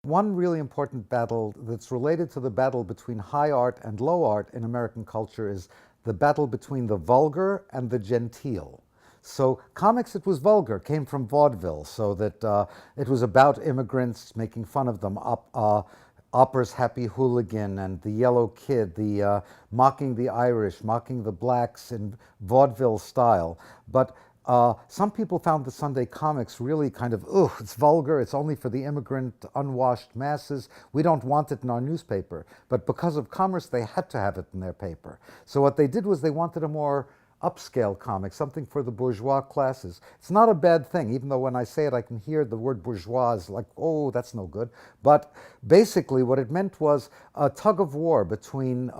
One really important battle that's related to the battle between high art and low art in American culture is the battle between the vulgar and the genteel. So comics, it was vulgar, came from vaudeville, so that it was about immigrants, making fun of them. Opera's Happy Hooligan and The Yellow Kid, mocking the Irish, mocking the blacks in vaudeville style. But some people found the Sunday comics really kind of, ugh, it's vulgar, it's only for the immigrant, unwashed masses. We don't want it in our newspaper. But because of commerce, they had to have it in their paper. So what they did was they wanted a more upscale comic, something for the bourgeois classes. It's not a bad thing, even though when I say it, I can hear the word bourgeois is like, oh, that's no good. But basically what it meant was a tug of war between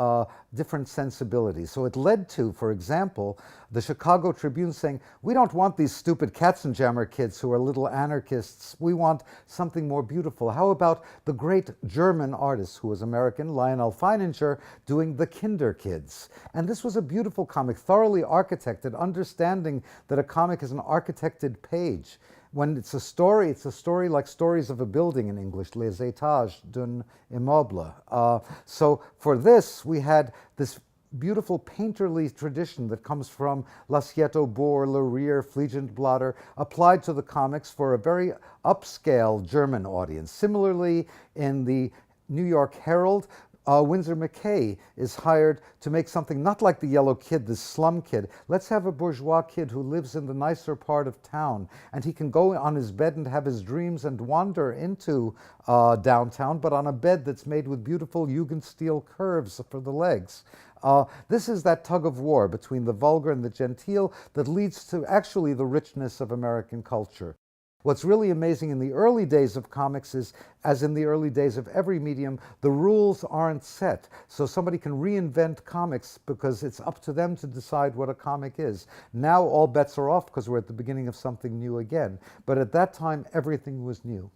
different sensibilities. So it led to, for example, the Chicago Tribune saying, we don't want these stupid Katzenjammer kids who are little anarchists. We want something more beautiful. How about the great German artist who was American, Lyonel Feininger, doing the Kinder Kids? And this was a beautiful comic, thoroughly architected, understanding that a comic is an architected page. When it's a story like stories of a building in English, les étages d'un immeuble. So for this, we had this beautiful painterly tradition that comes from Lascieto Bohr, Lereer, Fliegend-Blatter, applied to the comics for a very upscale German audience. Similarly, in the New York Herald, Winsor McCay is hired to make something not like the Yellow Kid, this slum kid. Let's have a bourgeois kid who lives in the nicer part of town, and he can go on his bed and have his dreams and wander into downtown, but on a bed that's made with beautiful Jugendstil curves for the legs. This is that tug of war between the vulgar and the genteel that leads to actually the richness of American culture. What's really amazing in the early days of comics is, as in the early days of every medium, the rules aren't set. So somebody can reinvent comics because it's up to them to decide what a comic is. Now all bets are off because we're at the beginning of something new again. But at that time, everything was new.